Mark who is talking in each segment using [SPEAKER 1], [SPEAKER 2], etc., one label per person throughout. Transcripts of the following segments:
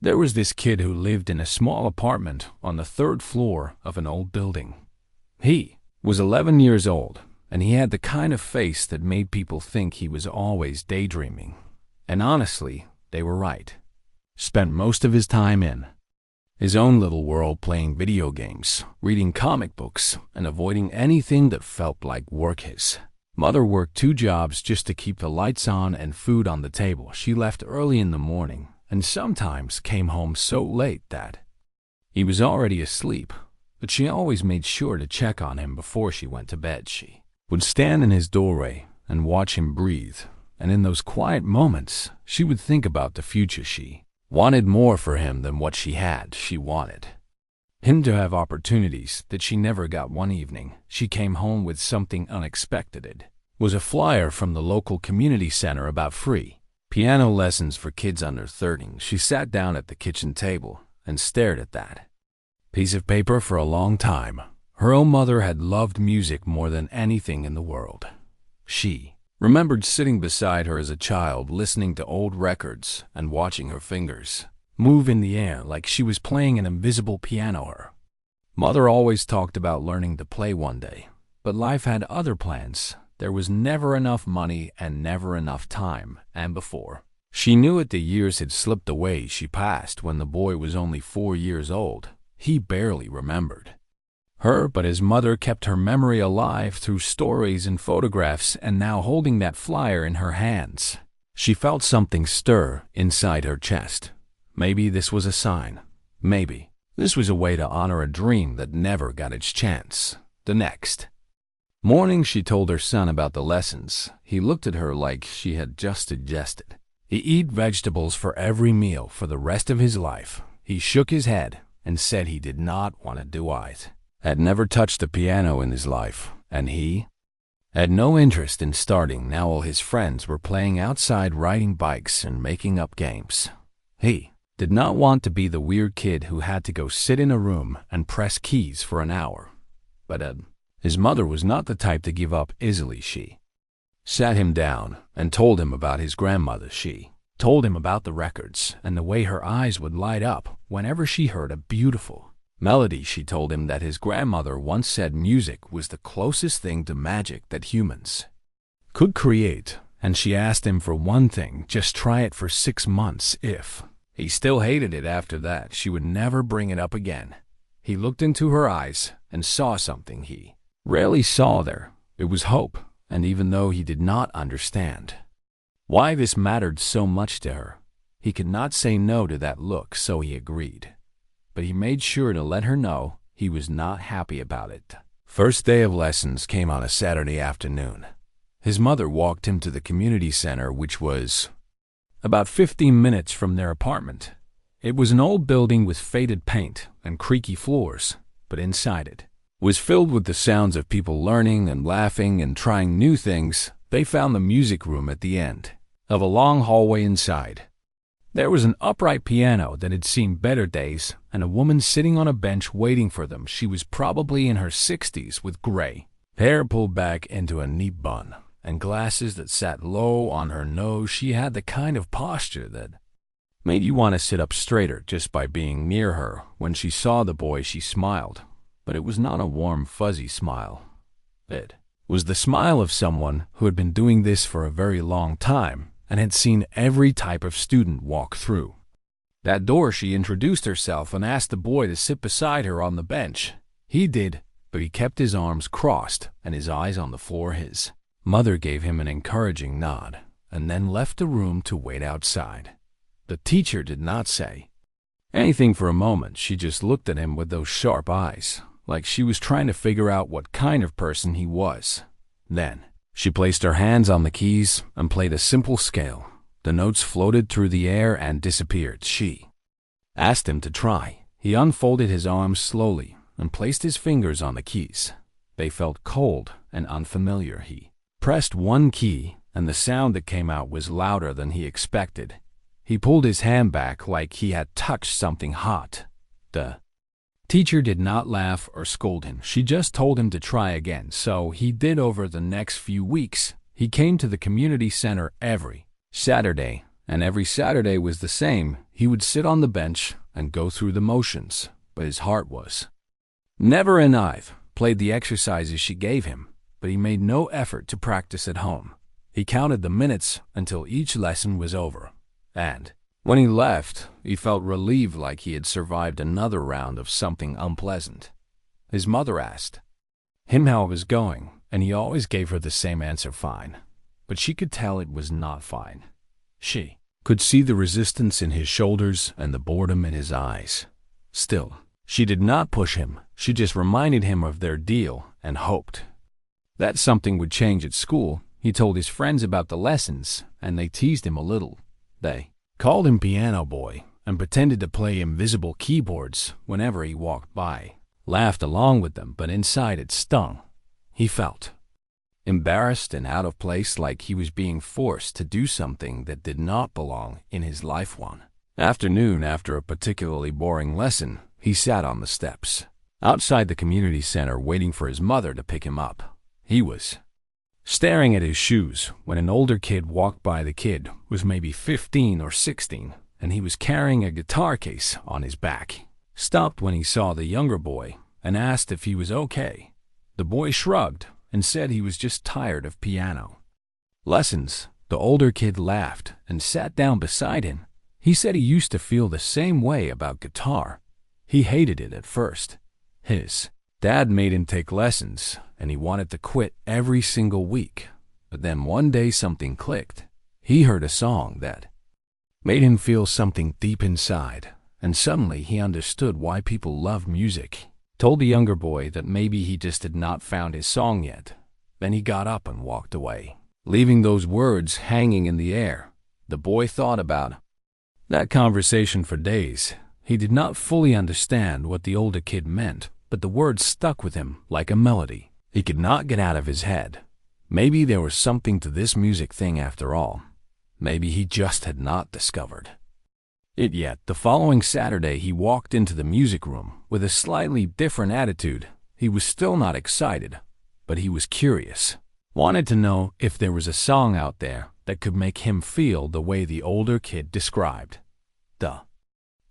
[SPEAKER 1] There was this kid who lived in a small apartment on the third floor of an old building. He was 11 years old, and he had the kind of face that made people think he was always daydreaming. And honestly, they were right. Spent most of his time in his own little world playing video games, reading comic books, and avoiding anything that felt like work. His mother worked 2 jobs just to keep the lights on and food on the table. She left early in the morning and sometimes came home so late that he was already asleep, but she always made sure to check on him before she went to bed. She would stand in his doorway and watch him breathe, and in those quiet moments, she would think about the future. She wanted more for him than what she had. She wanted him to have opportunities that she never got. One evening, she came home with something unexpected. It was a flyer from the local community center about free piano lessons for kids under 13. She sat down at the kitchen table and stared at that piece of paper for a long time. Her own mother had loved music more than anything in the world. She remembered sitting beside her as a child, listening to old records and watching her fingers move in the air like she was playing an invisible piano. Her mother always talked about learning to play one day, but life had other plans. There was never enough money and never enough time, and before she knew it, the years had slipped away. She passed when the boy was only 4 years old. He barely remembered her, but his mother kept her memory alive through stories and photographs, and now holding that flyer in her hands, she felt something stir inside her chest. Maybe this was a sign. Maybe this was a way to honor a dream that never got its chance. The next morning, she told her son about the lessons. He looked at her like she had just suggested he eat vegetables for every meal for the rest of his life. He shook his head and said he did not want to do it. Had never touched a piano in his life, and he had no interest in starting. Now all his friends were playing outside, riding bikes, and making up games. He did not want to be the weird kid who had to go sit in a room and press keys for an hour. But his mother was not the type to give up easily. She sat him down and told him about his grandmother. She told him about the records and the way her eyes would light up whenever she heard a beautiful melody. She told him that his grandmother once said music was the closest thing to magic that humans could create, and she asked him for one thing: just try it for 6 months. If he still hated it after that, she would never bring it up again. He looked into her eyes and saw something he rarely saw there. It was hope, and even though he did not understand why this mattered so much to her, he could not say no to that look, so he agreed. But he made sure to let her know he was not happy about it. First day of lessons came on a Saturday afternoon. His mother walked him to the community center, which was about 15 minutes from their apartment. It was an old building with faded paint and creaky floors, but inside it was filled with the sounds of people learning and laughing and trying new things. They found the music room at the end of a long hallway. Inside there was an upright piano that had seen better days, and a woman sitting on a bench waiting for them. She was probably in her 60s, with gray hair pulled back into a neat bun and glasses that sat low on her nose. She had the kind of posture that made you want to sit up straighter just by being near her. When she saw the boy, she smiled, but it was not a warm, fuzzy smile. It was the smile of someone who had been doing this for a very long time and had seen every type of student walk through that door. She introduced herself and asked the boy to sit beside her on the bench. He did, but he kept his arms crossed and his eyes on the floor. His mother gave him an encouraging nod and then left the room to wait outside. The teacher did not say anything for a moment. She just looked at him with those sharp eyes, like she was trying to figure out what kind of person he was. Then she placed her hands on the keys and played a simple scale. The notes floated through the air and disappeared. She asked him to try. He unfolded his arms slowly and placed his fingers on the keys. They felt cold and unfamiliar. He pressed one key, and the sound that came out was louder than he expected. He pulled his hand back like he had touched something hot. The teacher did not laugh or scold him. She just told him to try again, so he did. Over the next few weeks, he came to the community center every Saturday and every Saturday was the same. He would sit on the bench and go through the motions, but his heart was never in. Ive played the exercises she gave him, but he made no effort to practice at home. He counted the minutes until each lesson was over, and when he left, he felt relieved, like he had survived another round of something unpleasant. His mother asked him how it was going, and he always gave her the same answer, fine. But she could tell it was not fine. She could see the resistance in his shoulders and the boredom in his eyes. Still, she did not push him. She just reminded him of their deal and hoped that something would change at school. He told his friends about the lessons, and they teased him a little. They called him Piano Boy and pretended to play invisible keyboards whenever he walked by, laughed along with them, but inside it stung. He felt embarrassed and out of place, like he was being forced to do something that did not belong in his life. One afternoon, after a particularly boring lesson, he sat on the steps outside the community center waiting for his mother to pick him up. He was staring at his shoes when an older kid walked by. The kid was maybe 15 or 16, and he was carrying a guitar case on his back. Stopped when he saw the younger boy and asked if he was okay. The boy shrugged and said he was just tired of piano lessons. The older kid laughed and sat down beside him. He said he used to feel the same way about guitar. He hated it at first. His dad made him take lessons, and he wanted to quit every single week. But then one day something clicked. He heard a song that made him feel something deep inside, and suddenly he understood why people love music. Told the younger boy that maybe he just had not found his song yet. Then he got up and walked away, leaving those words hanging in the air. The boy thought about that conversation for days. He did not fully understand what the older kid meant, but the words stuck with him like a melody. He could not get out of his head. Maybe there was something to this music thing after all. Maybe he just had not discovered it yet. The following Saturday, he walked into the music room with a slightly different attitude. He was still not excited, but he was curious. Wanted to know if there was a song out there that could make him feel the way the older kid described. The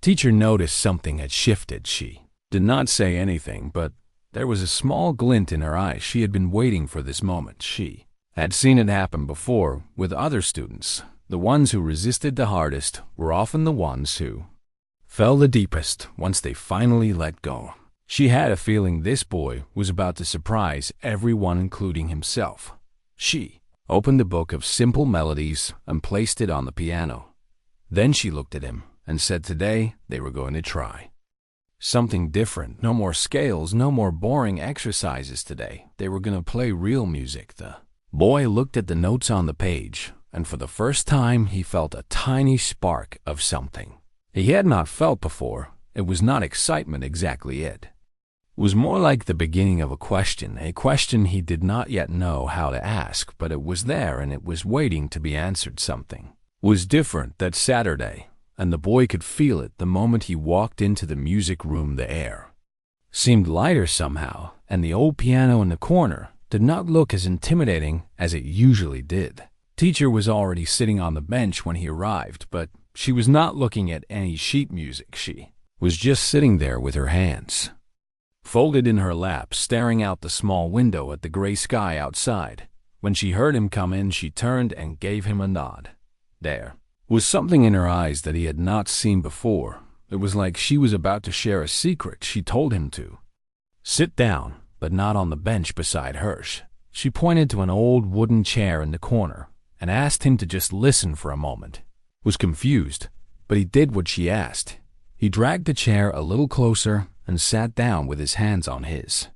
[SPEAKER 1] teacher noticed something had shifted. She did not say anything, but there was a small glint in her eyes. She had been waiting for this moment. She had seen it happen before with other students. The ones who resisted the hardest were often the ones who fell the deepest once they finally let go. She had a feeling this boy was about to surprise everyone, including himself. She opened the book of simple melodies and placed it on the piano. Then she looked at him and said today they were going to try something different. No more scales, no more boring exercises today. They were going to play real music. The boy looked at the notes on the page, and for the first time he felt a tiny spark of something he had not felt before. It was not excitement exactly. It was more like the beginning of a question he did not yet know how to ask, but it was there and it was waiting to be answered. Something was different that Saturday, and the boy could feel it the moment he walked into the music room. The air seemed lighter somehow, and the old piano in the corner did not look as intimidating as it usually did. Teacher was already sitting on the bench when he arrived, but she was not looking at any sheet music. She was just sitting there with her hands folded in her lap, staring out the small window at the gray sky outside. When she heard him come in, she turned and gave him a nod. There was something in her eyes that he had not seen before. It was like she was about to share a secret. She told him to sit down, but not on the bench beside hers. She pointed to an old wooden chair in the corner and asked him to just listen for a moment. Was confused, but he did what she asked. He dragged the chair a little closer and sat down with his hands on his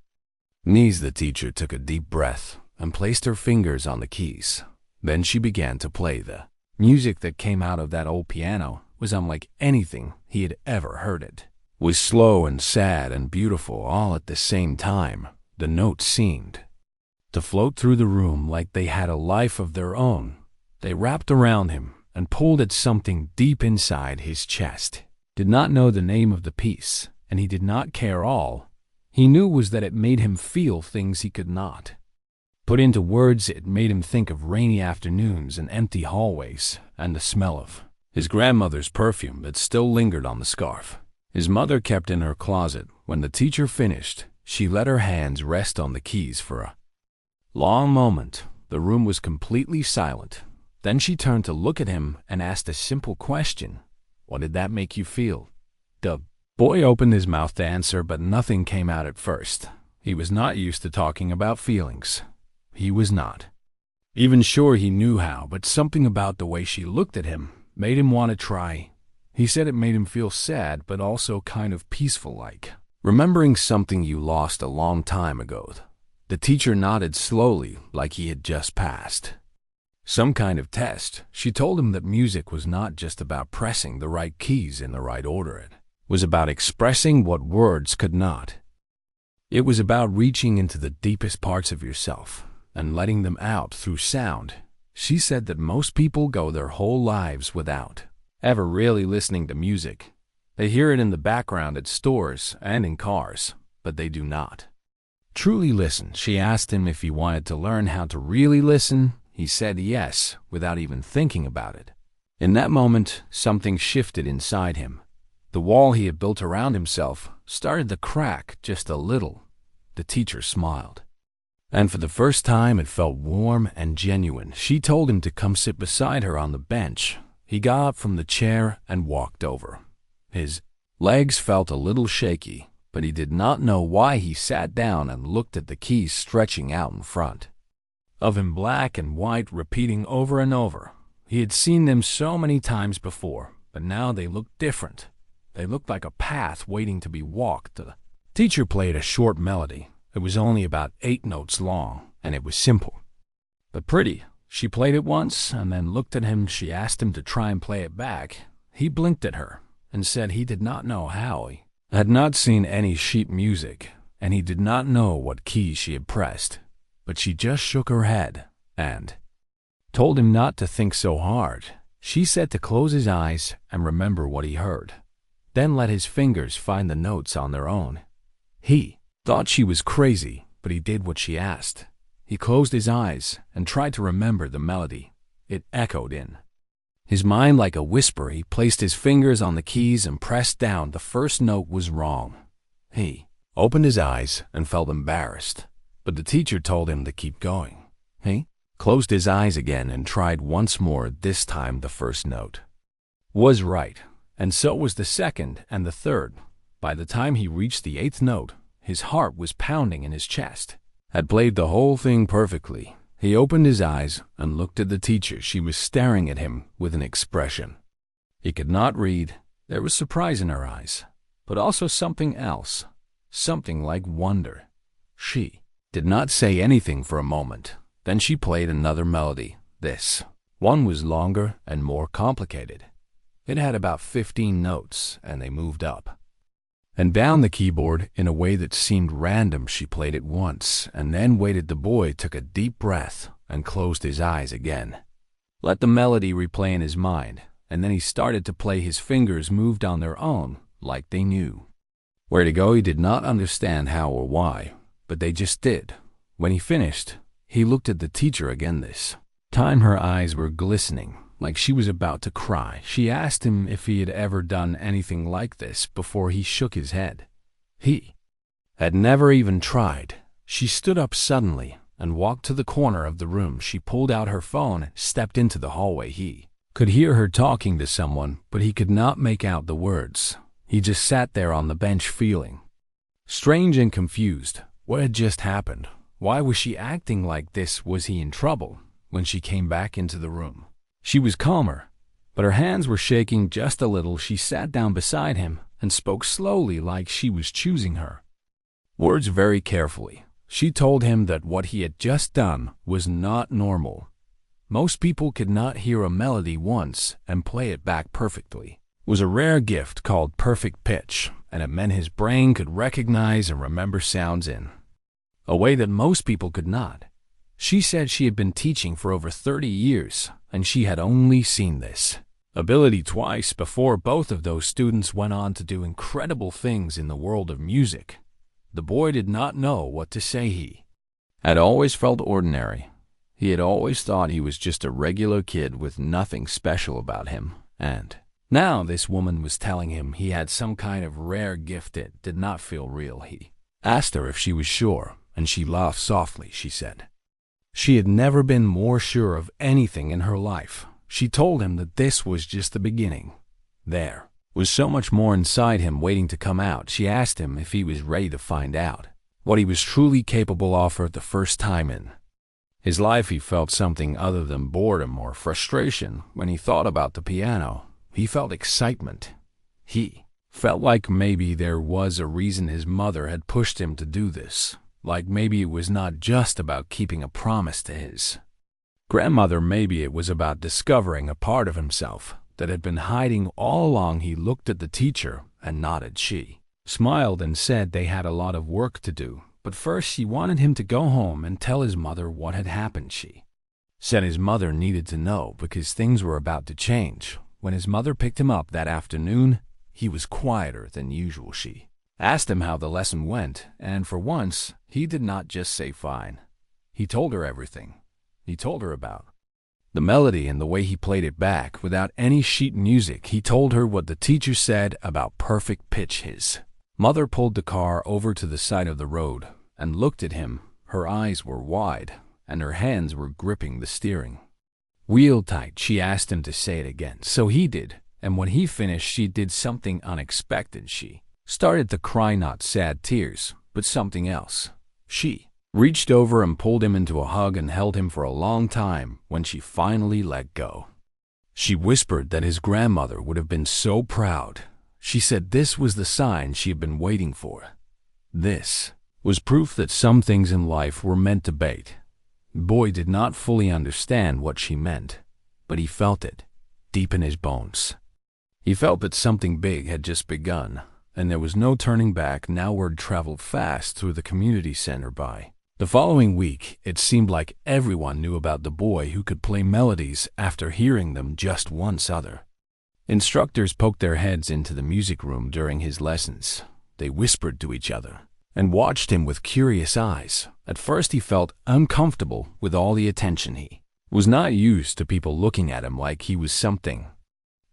[SPEAKER 1] knees. The teacher took a deep breath and placed her fingers on the keys. Then she began to play. The music that came out of that old piano was unlike anything he had ever heard. It was slow and sad and beautiful all at the same time. The notes seemed to float through the room like they had a life of their own. They wrapped around him and pulled at something deep inside his chest. Did not know the name of the piece, and he did not care. All he knew was that it made him feel things he could not put into words. It made him think of rainy afternoons and empty hallways and the smell of his grandmother's perfume that still lingered on the scarf his mother kept in her closet. When the teacher finished, she let her hands rest on the keys for a long moment. The room was completely silent. Then she turned to look at him and asked a simple question. What did that make you feel? The boy opened his mouth to answer, but nothing came out at first. He was not used to talking about feelings. He was not even sure he knew how, but something about the way she looked at him made him want to try. He said it made him feel sad, but also kind of peaceful, like remembering something you lost a long time ago. The teacher nodded slowly, like he had just passed some kind of test. She told him that music was not just about pressing the right keys in the right order. It was about expressing what words could not. It was about reaching into the deepest parts of yourself and letting them out through sound. She said that most people go their whole lives without ever really listening to music. They hear it in the background at stores and in cars, but they do not truly listen. She asked him if he wanted to learn how to really listen. He said yes, without even thinking about it. In that moment, something shifted inside him. The wall he had built around himself started to crack just a little. The teacher smiled, and for the first time it felt warm and genuine. She told him to come sit beside her on the bench. He got up from the chair and walked over. His legs felt a little shaky, but he did not know why. He sat down and looked at the keys stretching out in front of him, black and white, repeating over and over. He had seen them so many times before, but now they looked different. They looked like a path waiting to be walked. The teacher played a short melody. It was only about 8 notes long, and it was simple but pretty. She played it once and then looked at him. She asked him to try and play it back. He blinked at her and said he did not know how. He had not seen any sheet music, and he did not know what keys she had pressed. But she just shook her head and told him not to think so hard. She said to close his eyes and remember what he heard, then let his fingers find the notes on their own. He thought she was crazy, but he did what she asked. He closed his eyes and tried to remember the melody. It echoed in his mind like a whisper. He placed his fingers on the keys and pressed down. The first note was wrong. He opened his eyes and felt embarrassed, but the teacher told him to keep going. He closed his eyes again and tried once more. This time the first note was right, and so was the second and the third. By the time he reached the 8th note, his heart was pounding in his chest. Had played the whole thing perfectly. He opened his eyes and looked at the teacher. She was staring at him with an expression he could not read. There was surprise in her eyes, but also something else, something like wonder. She did not say anything for a moment. Then she played another melody. This one was longer and more complicated. It had about 15 notes, and they moved up and down the keyboard in a way that seemed random. She played it once and then waited. The boy took a deep breath and closed his eyes again. Let the melody replay in his mind, and then he started to play. His fingers moved on their own, like they knew where to go. He did not understand how or why, but they just did. When he finished, he looked at the teacher again. This time her eyes were glistening, like she was about to cry. She asked him if he had ever done anything like this before. He shook his head. He had never even tried. She stood up suddenly and walked to the corner of the room. She pulled out her phone, stepped into the hallway. He could hear her talking to someone, but he could not make out the words. He just sat there on the bench feeling strange and confused. What had just happened? Why was she acting like this? Was he in trouble? When she came back into the room, she was calmer, but her hands were shaking just a little. She sat down beside him and spoke slowly, like she was choosing her words very carefully. She told him that what he had just done was not normal. Most people could not hear a melody once and play it back perfectly. It was a rare gift called perfect pitch, and it meant his brain could recognize and remember sounds in a way that most people could not. She said she had been teaching for over 30 years, and she had only seen this ability twice before. Both of those students went on to do incredible things in the world of music. The boy did not know what to say. He had always felt ordinary. He had always thought he was just a regular kid with nothing special about him. And now this woman was telling him he had some kind of rare gift that did not feel real. He asked her if she was sure, and she laughed softly, she said. She had never been more sure of anything in her life. She told him that this was just the beginning. There was so much more inside him waiting to come out. She asked him if he was ready to find out what he was truly capable of for the first time in his life. He felt something other than boredom or frustration when he thought about the piano. He felt excitement. He felt like maybe there was a reason his mother had pushed him to do this. Like maybe it was not just about keeping a promise to his grandmother. Maybe it was about discovering a part of himself that had been hiding all along. He looked at the teacher and nodded. She smiled and said they had a lot of work to do, but first she wanted him to go home and tell his mother what had happened. She said his mother needed to know because things were about to change. When his mother picked him up that afternoon, he was quieter than usual. She asked him how the lesson went, and for once, he did not just say fine. He told her everything. He told her about the melody and the way he played it back without any sheet music. He told her what the teacher said about perfect pitch. His mother pulled the car over to the side of the road and looked at him. Her eyes were wide, and her hands were gripping the steering wheel tight. She asked him to say it again, so he did, and when he finished, she did something unexpected. She started to cry, not sad tears, but something else. She reached over and pulled him into a hug and held him for a long time. When she finally let go, she whispered that his grandmother would have been so proud. She said this was the sign she had been waiting for. This was proof that some things in life were meant to bait. The boy did not fully understand what she meant, but he felt it deep in his bones. He felt that something big had just begun, and there was no turning back. Now word traveled fast through the community center. By the following week, it seemed like everyone knew about the boy who could play melodies after hearing them just once. Other instructors poked their heads into the music room during his lessons. They whispered to each other and watched him with curious eyes. At first he felt uncomfortable with all the attention. He was not used to people looking at him like he was something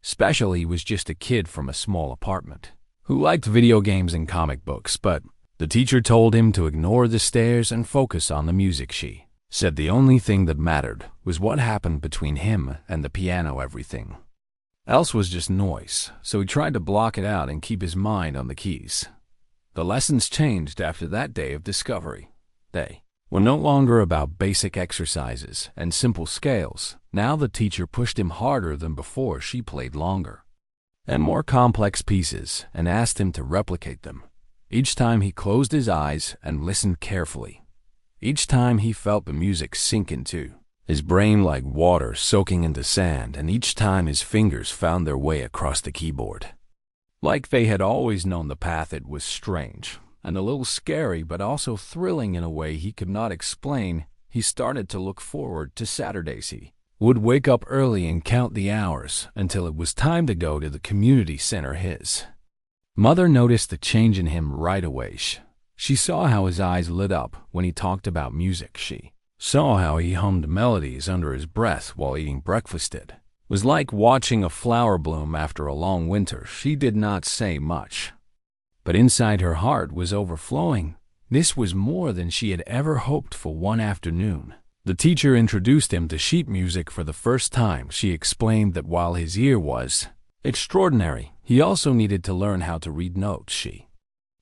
[SPEAKER 1] special. He was just a kid from a small apartment who liked video games and comic books, but the teacher told him to ignore the stares and focus on the music. She said the only thing that mattered was what happened between him and the piano. Everything else was just noise, so he tried to block it out and keep his mind on the keys. The lessons changed after that day of discovery. They were no longer about basic exercises and simple scales. Now the teacher pushed him harder than before. She played longer and more complex pieces and asked him to replicate them. Each time he closed his eyes and listened carefully. Each time he felt the music sink into his brain like water soaking into sand, and each time his fingers found their way across the keyboard like they had always known the path. It was strange and a little scary, but also thrilling in a way he could not explain. He started to look forward to Saturdays. He would wake up early and count the hours until it was time to go to the community center. His mother noticed the change in him right away. She saw how his eyes lit up when he talked about music. She saw how he hummed melodies under his breath while eating breakfast. It was like watching a flower bloom after a long winter. She did not say much, but inside her heart was overflowing. This was more than she had ever hoped for. One afternoon, the teacher introduced him to sheet music for the first time. She explained that while his ear was extraordinary, he also needed to learn how to read notes. She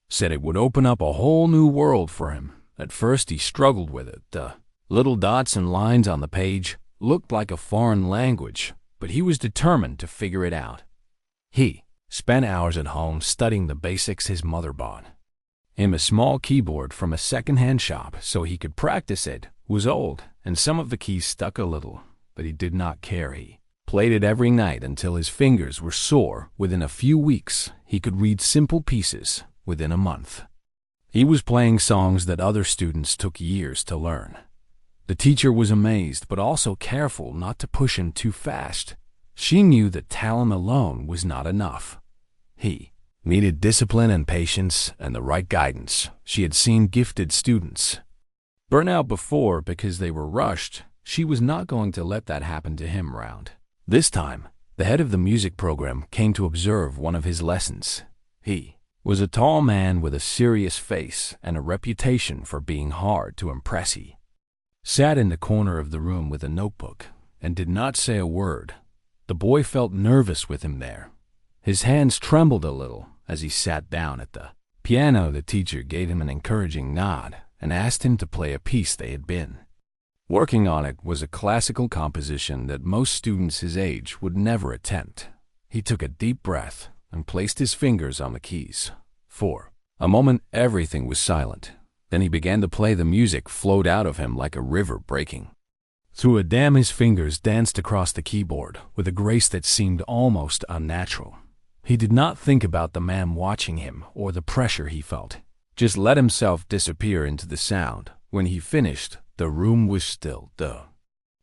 [SPEAKER 1] said it would open up a whole new world for him. At first he struggled with it. The little dots and lines on the page looked like a foreign language, but he was determined to figure it out. He spent hours at home studying the basics. His mother bought him a small keyboard from a second-hand shop so he could practice. It was old, and some of the keys stuck a little, but he did not care. He played it every night until his fingers were sore. Within a few weeks, he could read simple pieces. Within a month, he was playing songs that other students took years to learn. The teacher was amazed, but also careful not to push him too fast. She knew that talent alone was not enough. He needed discipline and patience and the right guidance. She had seen gifted students burn out before because they were rushed. She was not going to let that happen to him. This time, The head of the music program came to observe one of his lessons. He was a tall man with a serious face and a reputation for being hard to impress. He sat in the corner of the room with a notebook and did not say a word. The boy felt nervous with him there. His hands trembled a little as he sat down at the piano. The teacher gave him an encouraging nod and asked him to play a piece they had been working on. It was a classical composition that most students his age would never attempt. He took a deep breath and placed his fingers on the keys. For a moment, everything was silent. Then he began to play. The music flowed out of him like a river breaking through a dam. His fingers danced across the keyboard with a grace that seemed almost unnatural. He did not think about the man watching him or the pressure he felt. Just let himself disappear into the sound. When he finished, the room was still. The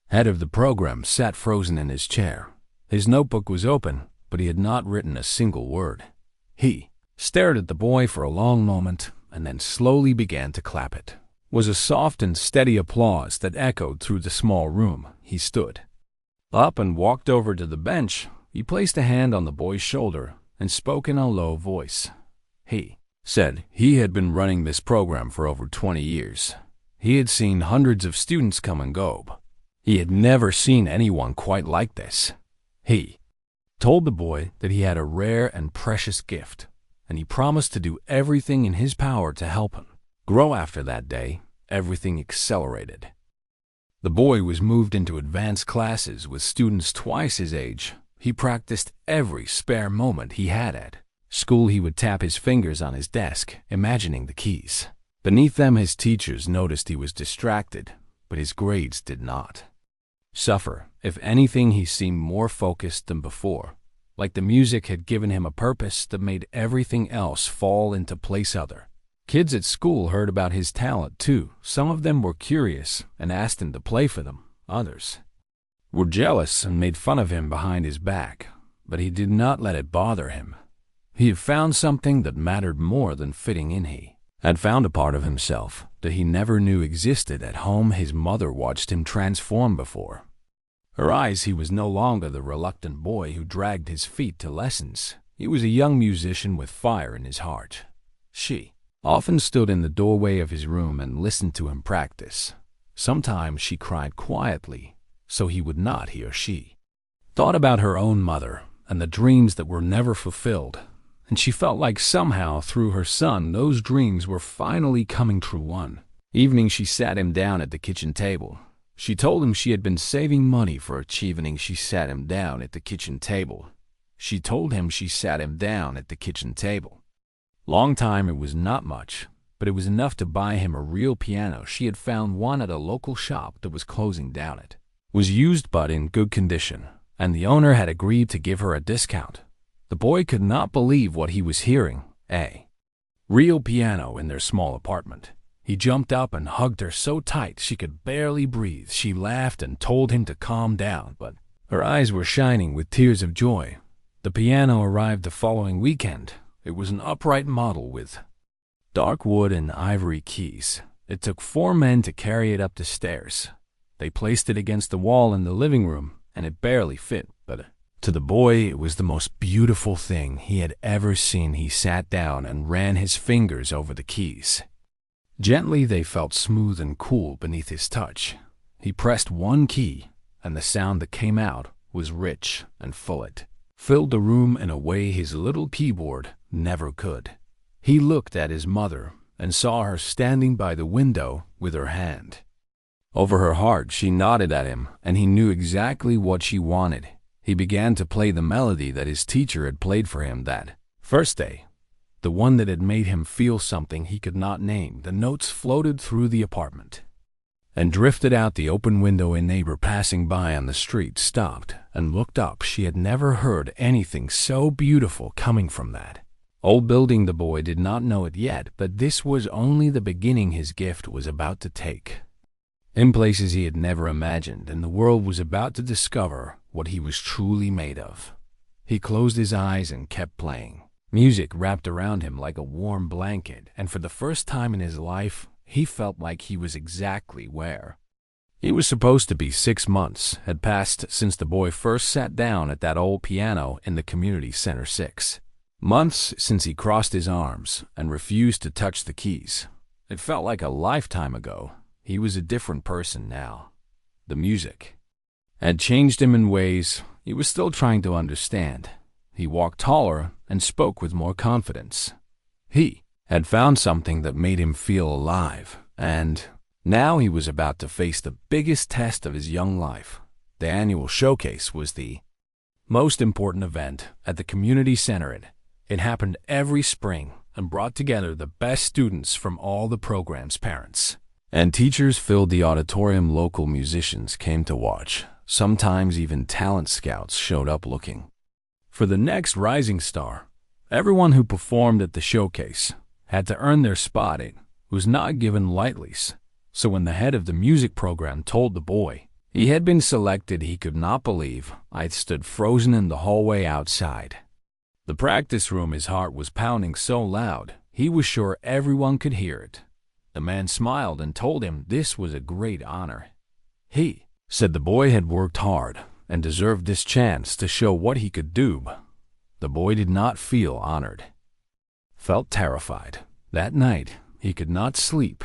[SPEAKER 1] head of the program sat frozen in his chair. His notebook was open, but he had not written a single word. He stared at the boy for a long moment and then slowly began to clap. It was a soft and steady applause that echoed through the small room. He stood up and walked over to the bench. He placed a hand on the boy's shoulder and spoke in a low voice. He said he had been running this program for over 20 years. He had seen hundreds of students come and go. He had never seen anyone quite like this. He told the boy that he had a rare and precious gift, and he promised to do everything in his power to help him grow. After that day, everything accelerated. The boy was moved into advanced classes with students twice his age. He practiced every spare moment he had at school. He would tap his fingers on his desk, imagining the keys beneath them. His teachers noticed he was distracted, but his grades did not suffer. If anything, he seemed more focused than before, like the music had given him a purpose that made everything else fall into place. Other kids at school heard about his talent too. Some of them were curious and asked him to play for them. Others were jealous and made fun of him behind his back, but he did not let it bother him. He had found something that mattered more than fitting in. He had found a part of himself that he never knew existed. At home, his mother watched him transform before her eyes. He was no longer the reluctant boy who dragged his feet to lessons. He was a young musician with fire in his heart. She often stood in the doorway of his room and listened to him practice. Sometimes she cried quietly, so he would not hear. She thought about her own mother and the dreams that were never fulfilled, and she felt like somehow through her son those dreams were finally coming true. One evening she sat him down at the kitchen table. She told him she had been saving money for achieving. She sat him down at the kitchen table. She told him she sat him down at the kitchen table. Long time it was not much, but it was enough to buy him a real piano. She had found one at a local shop that was closing down. It was used but in good condition, and the owner had agreed to give her a discount. The boy could not believe what he was hearing. A real piano in their small apartment. He jumped up and hugged her so tight she could barely breathe. She laughed and told him to calm down, but her eyes were shining with tears of joy. The piano arrived the following weekend. It was an upright model with dark wood and ivory keys. It took 4 men to carry it up the stairs. They placed it against the wall in the living room, and it barely fit, but to the boy it was the most beautiful thing he had ever seen. He sat down and ran his fingers over the keys. Gently they felt smooth and cool beneath his touch. He pressed one key, and the sound that came out was rich and full. It filled the room in a way his little keyboard never could. He looked at his mother and saw her standing by the window with her hand over her heart. She nodded at him, and he knew exactly what she wanted. He began to play the melody that his teacher had played for him that first day, the one that had made him feel something he could not name. The notes floated through the apartment and drifted out the open window. A neighbor passing by on the street stopped and looked up. She had never heard anything so beautiful coming from that old building. The boy did not know it yet, but this was only the beginning. His gift was about to take in places he had never imagined, and the world was about to discover what he was truly made of. He closed his eyes and kept playing. Music wrapped around him like a warm blanket, and for the first time in his life, he felt like he was exactly where It was supposed to be 6 months had passed since the boy first sat down at that old piano in the community center. 6 months since he crossed his arms and refused to touch the keys. It felt like a lifetime ago. He was a different person now. The music had changed him in ways he was still trying to understand. He walked taller and spoke with more confidence. He had found something that made him feel alive, and now he was about to face the biggest test of his young life. The annual showcase was the most important event at the community center. It happened every spring and brought together the best students from all the program's parents. And teachers filled the auditorium. Local musicians came to watch. Sometimes even talent scouts showed up looking for the next rising star. Everyone who performed at the showcase had to earn their spot. It was not given lightly. So when the head of the music program told the boy he had been selected, he could not believe. I stood frozen in the hallway outside the practice room. His heart was pounding so loud, he was sure everyone could hear it. The man smiled and told him this was a great honor. He said the boy had worked hard and deserved this chance to show what he could do. The boy did not feel honored, felt terrified. That night, he could not sleep.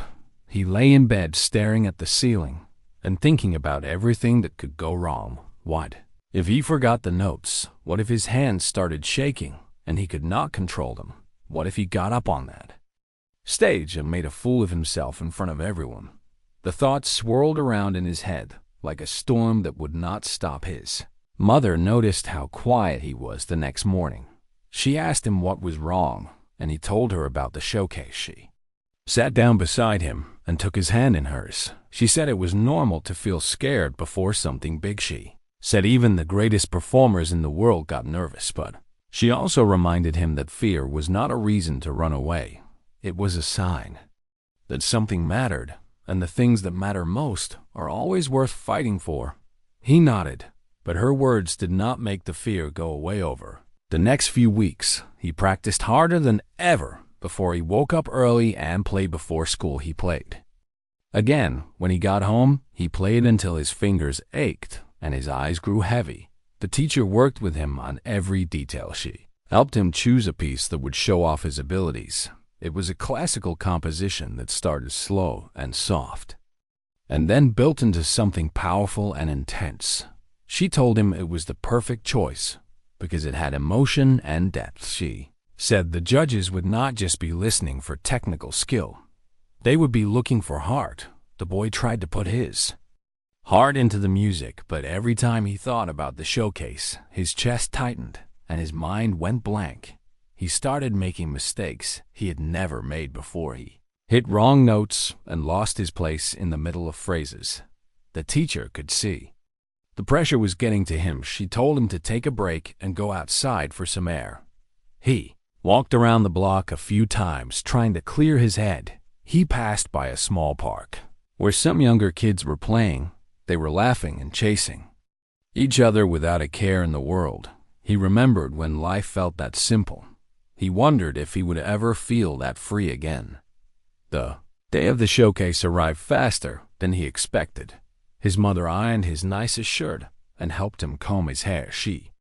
[SPEAKER 1] He lay in bed staring at the ceiling and thinking about everything that could go wrong. What if he forgot the notes? What if his hands started shaking and he could not control them? What if he got up on that stage and made a fool of himself in front of everyone? The thoughts swirled around in his head like a storm that would not stop. His mother noticed how quiet he was the next morning. She asked him what was wrong, and he told her about the showcase. She sat down beside him and took his hand in hers. She said it was normal to feel scared before something big. She said even the greatest performers in the world got nervous, but she also reminded him that fear was not a reason to run away. It was a sign that something mattered, and the things that matter most are always worth fighting for. He nodded, but her words did not make the fear go away. Over the next few weeks, he practiced harder than ever. Before he woke up early and played before school, he played again. When he got home, he played until his fingers ached and his eyes grew heavy. The teacher worked with him on every detail. She helped him choose a piece that would show off his abilities. It was a classical composition that started slow and soft and then built into something powerful and intense. She told him it was the perfect choice because it had emotion and depth. She said the judges would not just be listening for technical skill. They would be looking for heart. The boy tried to put his heart into the music, but every time he thought about the showcase, his chest tightened and his mind went blank. He started making mistakes he had never made before. He hit wrong notes and lost his place in the middle of phrases. The teacher could see the pressure was getting to him. She told him to take a break and go outside for some air. He walked around the block a few times, trying to clear his head. He passed by a small park where some younger kids were playing. They were laughing and chasing each other without a care in the world. He remembered when life felt that simple. He wondered if he would ever feel that free again. The day of the showcase arrived faster than he expected. His mother ironed his nicest shirt and helped him comb his hair. She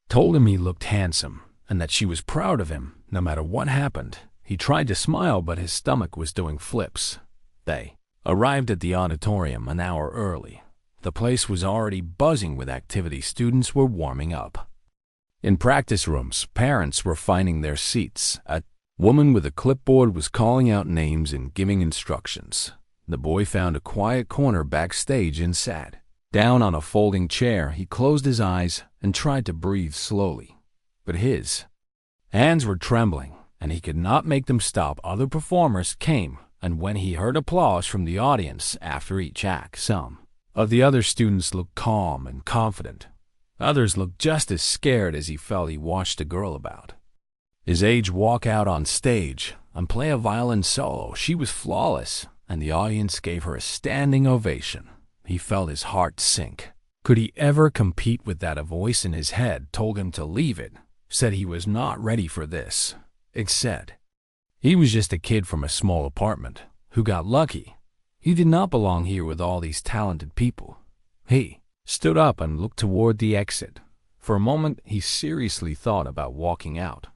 [SPEAKER 1] told him he looked handsome and that she was proud of him no matter what happened. He tried to smile, but his stomach was doing flips. They arrived at the auditorium an hour early. The place was already buzzing with activity. Students were warming up. In practice rooms, parents were finding their seats. A woman with a clipboard was calling out names and giving instructions. The boy found a quiet corner backstage and sat down on a folding chair. He closed his eyes and tried to breathe slowly, but his hands were trembling and he could not make them stop. Other performers came, and when he heard applause from the audience after each act, some of the other students looked calm and confident. Others looked just as scared as he felt. He watched a girl about his age walk out on stage and play a violin solo. She was flawless, and the audience gave her a standing ovation. He felt his heart sink. Could he ever compete with that? A voice in his head told him to leave it, said he was not ready for this. It said he was just a kid from a small apartment who got lucky. He did not belong here with all these talented people. He stood up and looked toward the exit. For a moment, he seriously thought about walking out.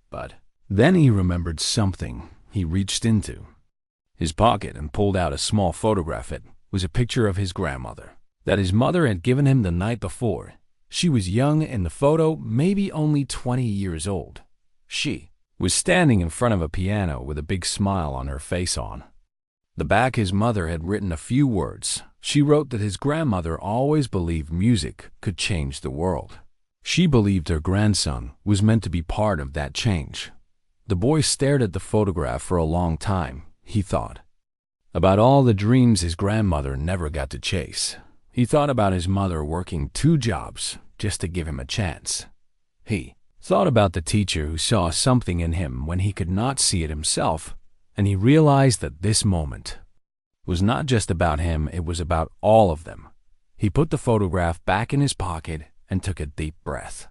[SPEAKER 1] But then he remembered something. He reached into his pocket and pulled out a small photograph. It was a picture of his grandmother that his mother had given him the night before. She was young in the photo, maybe only 20 years old. She was standing in front of a piano with a big smile on her face on the back. His mother had written a few words. She wrote that his grandmother always believed music could change the world. She believed her grandson was meant to be part of that change. The boy stared at the photograph for a long time. He thought about all the dreams his grandmother never got to chase. He thought about his mother working 2 jobs just to give him a chance. He thought about the teacher who saw something in him when he could not see it himself, and he realized that this moment was not just about him, it was about all of them. He put the photograph back in his pocket and took a deep breath.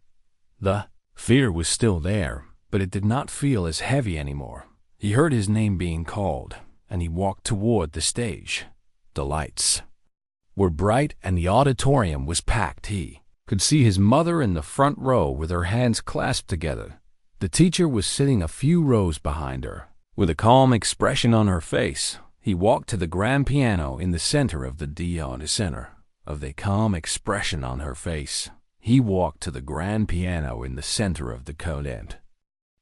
[SPEAKER 1] The fear was still there, but it did not feel as heavy anymore. He heard his name being called, and he walked toward the stage. The lights were bright and the auditorium was packed. He could see his mother in the front row with her hands clasped together. The teacher was sitting a few rows behind her. With a calm expression on her face, he walked to the grand piano in the center of the center of the calm expression on her face. He walked to the grand piano in the center of the condemned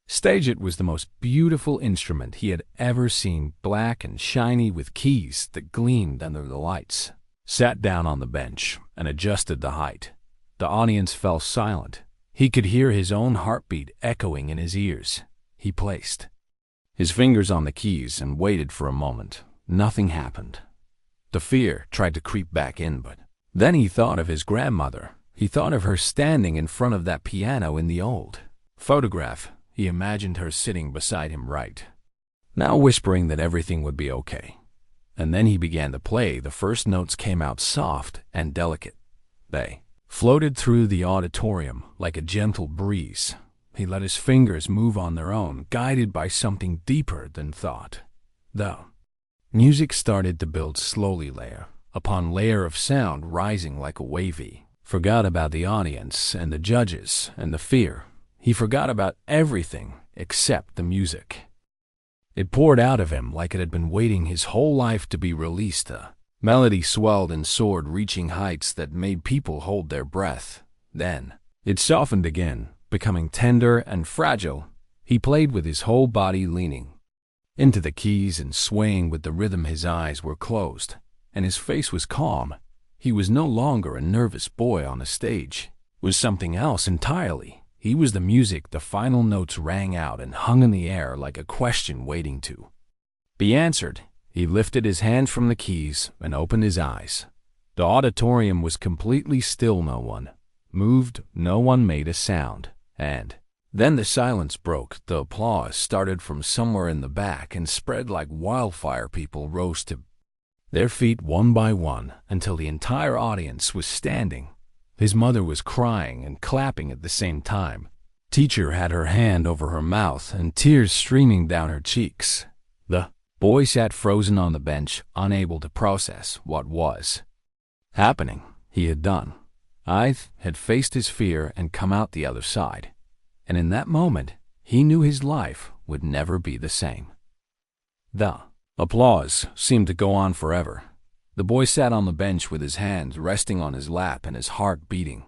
[SPEAKER 1] stage. It was the most beautiful instrument he had ever seen, black and shiny with keys that gleamed under the lights. Sat down on the bench and adjusted the height. The audience fell silent. He could hear his own heartbeat echoing in his ears. He placed his fingers on the keys and waited for a moment. Nothing happened. The fear tried to creep back in, but then he thought of his grandmother. He thought of her standing in front of that piano in the old photograph. He imagined her sitting beside him right now, whispering that everything would be okay. And then he began to play. The first notes came out soft and delicate. They floated through the auditorium like a gentle breeze. He let his fingers move on their own, guided by something deeper than thought. The music started to build slowly, layer upon layer of sound rising like a wavy. Forgot about the audience and the judges and the fear. He forgot about everything except the music. It poured out of him like it had been waiting his whole life to be released. The melody swelled and soared, reaching heights that made people hold their breath. Then it softened again, becoming tender and fragile. He played with his whole body, leaning into the keys and swaying with the rhythm. His eyes were closed, and his face was calm. He was no longer a nervous boy on a stage. It was something else entirely. He was the music. The final notes rang out and hung in the air like a question waiting to be answered. He lifted his hand from the keys and opened his eyes. The auditorium was completely still. No one moved, no one made a sound. And then the silence broke. The applause started from somewhere in the back and spread like wildfire. People rose to their feet one by one until the entire audience was standing. His mother was crying and clapping at the same time. Teacher had her hand over her mouth and tears streaming down her cheeks. The boy sat frozen on the bench, unable to process what was happening. He had done. Had faced his fear and come out the other side. And in that moment, he knew his life would never be the same. The applause seemed to go on forever. The boy sat on the bench with his hands resting on his lap and his heart beating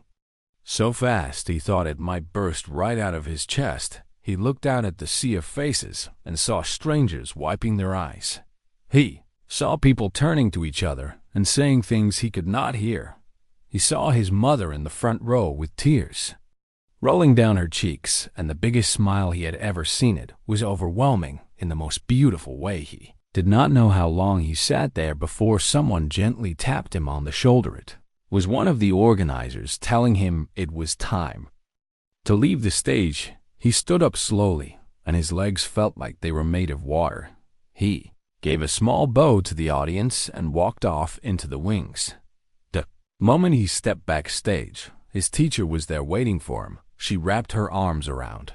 [SPEAKER 1] so fast he thought it might burst right out of his chest. He looked out at the sea of faces and saw strangers wiping their eyes. He saw people turning to each other and saying things he could not hear. He saw his mother in the front row with tears rolling down her cheeks, and the biggest smile he had ever seen. It was overwhelming in the most beautiful way. He did not know how long he sat there before someone gently tapped him on the shoulder. It was one of the organizers telling him it was time to leave the stage. He stood up slowly, and his legs felt like they were made of water. He gave a small bow to the audience and walked off into the wings. The moment he stepped backstage, his teacher was there waiting for him. She wrapped her arms around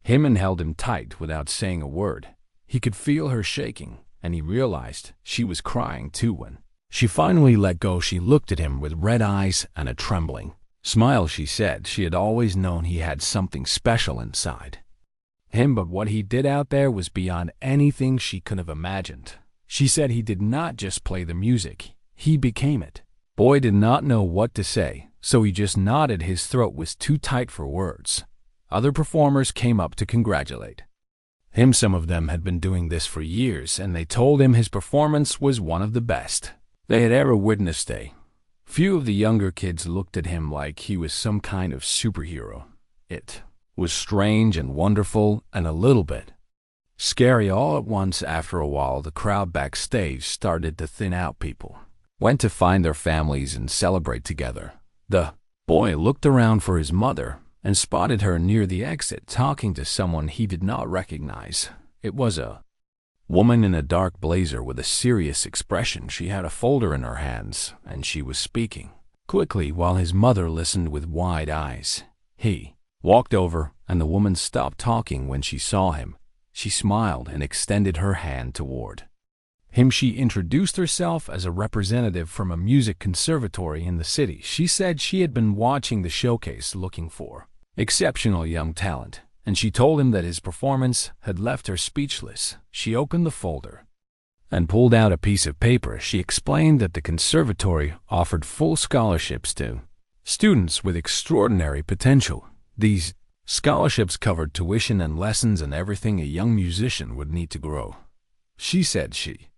[SPEAKER 1] him and held him tight without saying a word. He could feel her shaking, and he realized she was crying too. When she finally let go, she looked at him with red eyes and a trembling smile. She said she had always known he had something special inside him, but what he did out there was beyond anything she could have imagined. She said he did not just play the music, he became it. Boy did not know what to say, so he just nodded. His throat was too tight for words. Other performers came up to congratulate him. Some of them had been doing this for years, and they told him his performance was one of the best they had ever witnessed. A few of the younger kids looked at him like he was some kind of superhero. It was strange and wonderful and a little bit scary all at once. After a while, the crowd backstage started to thin out. People went to find their families and celebrate together. The boy looked around for his mother and spotted her near the exit talking to someone he did not recognize. It was a woman in a dark blazer with a serious expression. She had a folder in her hands, and she was speaking quickly while his mother listened with wide eyes. He walked over, and the woman stopped talking when she saw him. She smiled and extended her hand toward him. She introduced herself as a representative from a music conservatory in the city. She said she had been watching the showcase looking for exceptional young talent, and she told him that his performance had left her speechless. She opened the folder and pulled out a piece of paper. She explained that the conservatory offered full scholarships to students with extraordinary potential. These scholarships covered tuition and lessons and everything a young musician would need to grow. She said she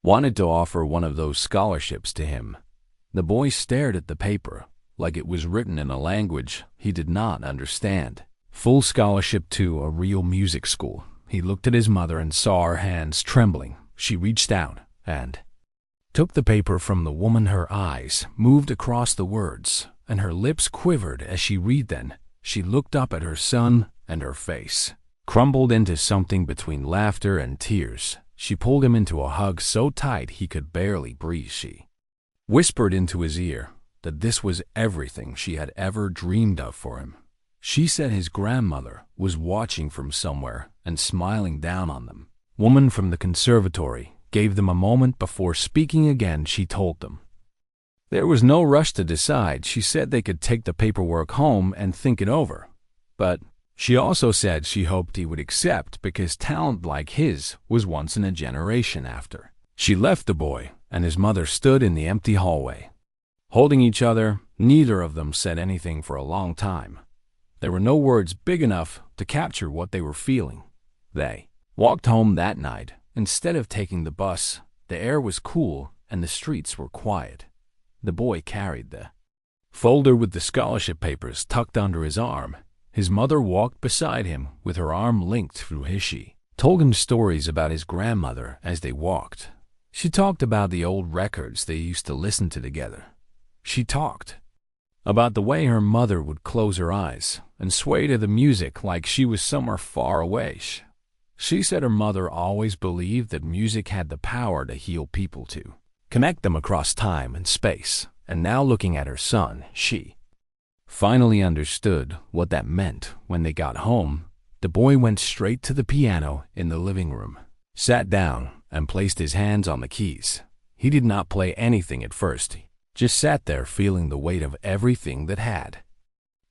[SPEAKER 1] wanted to offer one of those scholarships to him. The boy stared at the paper like it was written in a language he did not understand. Full scholarship to a real music school. He looked at his mother and saw her hands trembling. She reached out and took the paper from the woman. Her eyes moved across the words, and her lips quivered as she read. Then she looked up at her son, and her face crumbled into something between laughter and tears. She pulled him into a hug so tight he could barely breathe. She whispered into his ear that this was everything she had ever dreamed of for him. She said his grandmother was watching from somewhere and smiling down on them. Woman from the conservatory gave them a moment before speaking again. She told them there was no rush to decide. She said they could take the paperwork home and think it over. But she also said she hoped he would accept, because talent like his was once in a generation. After she left, the boy and his mother stood in the empty hallway, holding each other. Neither of them said anything for a long time. There were no words big enough to capture what they were feeling. They walked home that night. Instead of taking the bus, the air was cool and the streets were quiet. The boy carried the folder with the scholarship papers tucked under his arm. His mother walked beside him with her arm linked through his. She told him stories about his grandmother as they walked. She talked about the old records they used to listen to together. She talked about the way her mother would close her eyes and sway to the music like she was somewhere far away. She said her mother always believed that music had the power to heal people, to connect them across time and space. And now, looking at her son, she finally understood what that meant. When they got home, the boy went straight to the piano in the living room, sat down, and placed his hands on the keys. He did not play anything at first. He just sat there feeling the weight of everything that had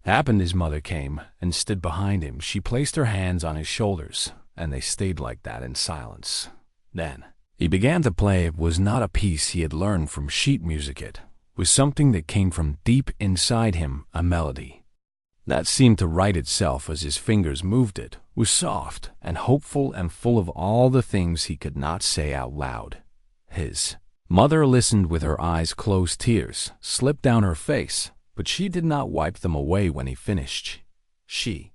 [SPEAKER 1] happened. His mother came and stood behind him. She placed her hands on his shoulders, and they stayed like that in silence. Then he began to play. It was not a piece he had learned from sheet music. It was something that came from deep inside him, a melody that seemed to write itself as his fingers moved. It was soft and hopeful and full of all the things he could not say out loud. His mother listened with her eyes closed. Tears slipped down her face, but she did not wipe them away when he finished. She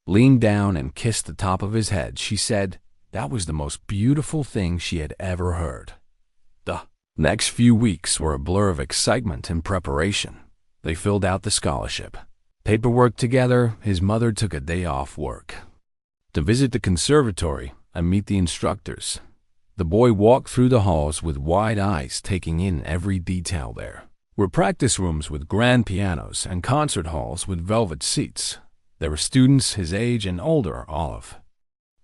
[SPEAKER 1] leaned down and kissed the top of his head. She said that was the most beautiful thing she had ever heard. The next few weeks were a blur of excitement and preparation. They filled out the scholarship paperwork together. His mother took a day off work to visit the conservatory and meet the instructors. The boy walked through the halls with wide eyes, taking in every detail. There were practice rooms with grand pianos and concert halls with velvet seats. There were students his age and older, all of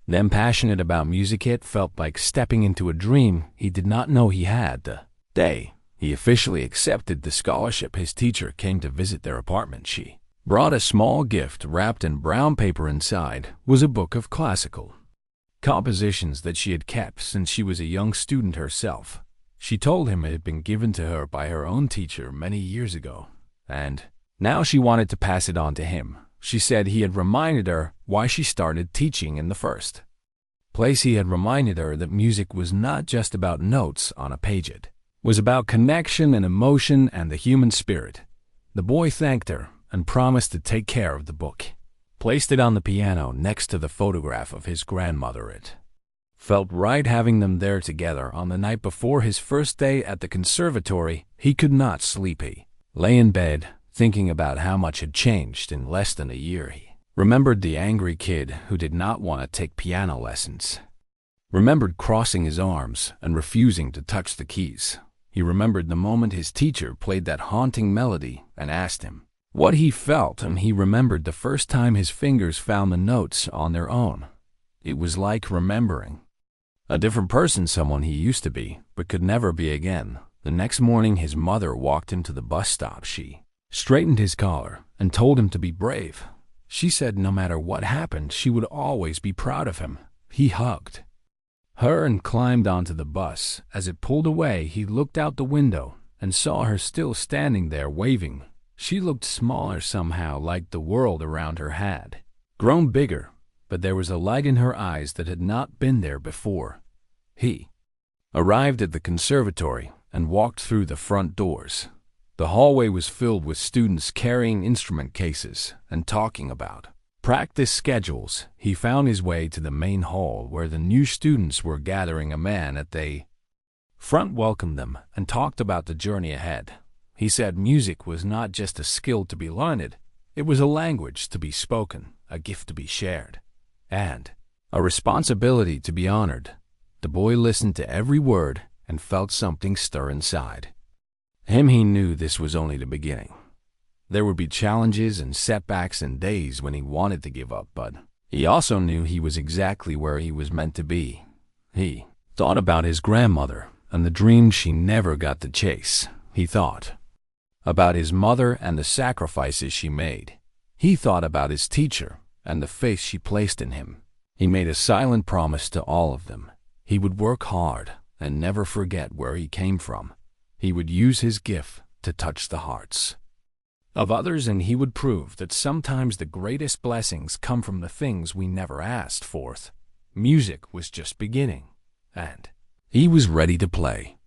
[SPEAKER 1] Then passionate about music, it felt like stepping into a dream he did not know he had. The day he officially accepted the scholarship, his teacher came to visit their apartment. She brought a small gift wrapped in brown paper. Inside was a book of classical compositions that she had kept since she was a young student herself. She told him it had been given to her by her own teacher many years ago, and now she wanted to pass it on to him. She said he had reminded her why she started teaching in the first place. He had reminded her that music was not just about notes on a page. It was about connection and emotion and the human spirit. The boy thanked her and promised to take care of the book, placed it on the piano next to the photograph of his grandmother. It felt right having them there together. On the night before his first day at the conservatory, he could not sleep. He lay in bed, thinking about how much had changed in less than a year. He remembered the angry kid who did not want to take piano lessons, remembered crossing his arms and refusing to touch the keys. He remembered the moment his teacher played that haunting melody and asked him what he felt, and he remembered the first time his fingers found the notes on their own. It was like remembering a different person, someone he used to be, but could never be again. The next morning, his mother walked him to the bus stop. She straightened his collar and told him to be brave. She said no matter what happened, she would always be proud of him. He hugged her and climbed onto the bus. As it pulled away, he looked out the window and saw her still standing there waving. She looked smaller somehow, like the world around her had grown bigger, but there was a light in her eyes that had not been there before. He arrived at the conservatory and walked through the front doors. The hallway was filled with students carrying instrument cases and talking about practice schedules. He found his way to the main hall where the new students were gathering. A man at the front welcomed them and talked about the journey ahead. He said music was not just a skill to be learned, it was a language to be spoken, a gift to be shared, and a responsibility to be honored. The boy listened to every word and felt something stir inside him. He knew this was only the beginning. There would be challenges and setbacks and days when he wanted to give up, but he also knew he was exactly where he was meant to be. He thought about his grandmother and the dream she never got to chase. He thought about his mother and the sacrifices she made. He thought about his teacher and the faith she placed in him. He made a silent promise to all of them. He would work hard and never forget where he came from. He would use his gift to touch the hearts of others, and he would prove that sometimes the greatest blessings come from the things we never asked for. Music was just beginning, and he was ready to play.